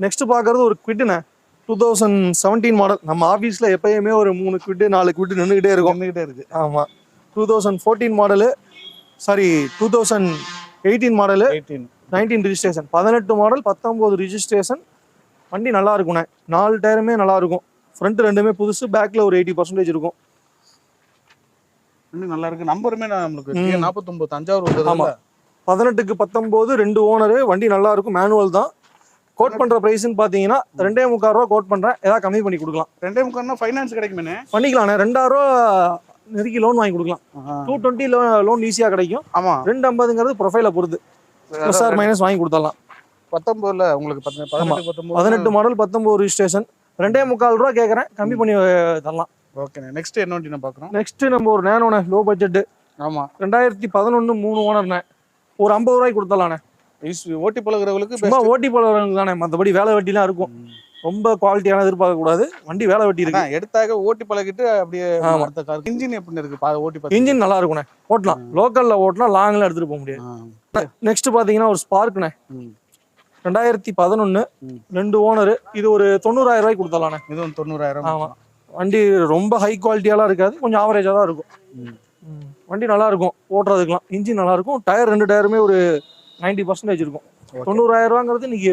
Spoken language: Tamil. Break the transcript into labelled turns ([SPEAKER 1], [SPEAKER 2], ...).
[SPEAKER 1] நெக்ஸ்ட் பார்க்கறது ஒரு குவிட்டுண்ணே 2017 மாடல். நம்ம ஆஃபீஸில் எப்பயுமே ஒரு 3 குவிட்டு 4 குவிட்டு நின்றுக்கிட்டே இருக்கு. ஆமாம், 2014 model, sorry 2018 model, 19 registration, 18 model 19 registration. வண்டி நல்லா இருக்குண்ணே, 4 டயருமே நல்லா இருக்கும். ஃப்ரண்ட் ரெண்டுமே புதுசு, பேக்கில் ஒரு 80% இருக்கும்.
[SPEAKER 2] நல்லா இருக்கு. நம்பருமே நம்மளுக்கு 49 தஞ்சாவூர்.
[SPEAKER 1] ஆமாம், 18க்கு 19 2 ஓனரு. வண்டி நல்லா இருக்கும், மேனுவல் தான். கோட் பண்ற பிரைஸ்ன்னு பாத்தீங்கன்னா 2.25 ரூபா கோட் பண்றேன். ஏதாவது கம்மி பண்ணி கொடுக்கலாம்.
[SPEAKER 2] 2.25 ஃபைனான்ஸ் கிடைக்குமே?
[SPEAKER 1] பண்ணிக்கலாம். 2000 ரூபா நெருக்கி லோன் வாங்கி கொடுக்கலாம். 220 லோன் ஈஸியா கிடைக்கும்.
[SPEAKER 2] ஆமா,
[SPEAKER 1] 250ங்கிறது ப்ரொஃபைல பொறுத்து, பிளஸ் ஆர் மைனஸ் வாங்கி கொடுத்துடலாம்.
[SPEAKER 2] 19ல உங்களுக்கு
[SPEAKER 1] 18 மாடல் 19 ரிஜிஸ்ட்ரேஷன். 2.25 ரூபா கேட்கறேன், கம்மி பண்ணி தரலாம்.
[SPEAKER 2] ஓகே. நெக்ஸ்ட் என்ன வண்டி நான் பார்க்குறோம்?
[SPEAKER 1] நெக்ஸ்ட் நம்ம ஒரு நேனோண்ணே, லோ பட்ஜெட்.
[SPEAKER 2] ஆமா,
[SPEAKER 1] 2011 3 ஓனர்ண்ணே. ஒரு 50 ரூபாய்க்கு கொடுத்துடலாண்ணே.
[SPEAKER 2] ஓட்டி பழகுறவங்களுக்கு
[SPEAKER 1] சும்மா ஓட்டி பழகுறவங்களுக்கு தானே, மற்றபடி வேலை வெட்டிலாம் இருக்கும். ரொம்ப குவாலிட்டியான எதிர்பார்க்க கூடாது. வண்டி வேலை வெட்டி இருக்கு.
[SPEAKER 2] எடுத்தாக ஓட்டி பழகிட்டு அப்படியே. இன்ஜின் எப்படி இருக்கு? ஓட்டி
[SPEAKER 1] இன்ஜின் நல்லா இருக்குண்ணே, ஓட்டலாம். லோக்கல்ல ஓட்டலாம், லாங்ல எடுத்துட்டு போக முடியாது. நெக்ஸ்ட் பாத்தீங்கன்னா ஒரு ஸ்பார்க்ண்ணே, 2011 2 ஓனர். இது ஒரு 90,000 ரூபாய்க்கு கொடுத்துடலாண்ணே.
[SPEAKER 2] இதுவும் 90,000.
[SPEAKER 1] ஆமா, வண்டி ரொம்ப ஹை குவாலிட்டியாலாம் இருக்காது, கொஞ்சம் ஆவரேஜா தான் இருக்கும். வண்டி நல்லா இருக்கும் ஓட்டுறதுக்குலாம். இன்ஜின் நல்லா இருக்கும். டயர் 2 டயருமே ஒரு 90% இருக்கும். 90,000 ரூபாங்கிறது இன்னைக்கு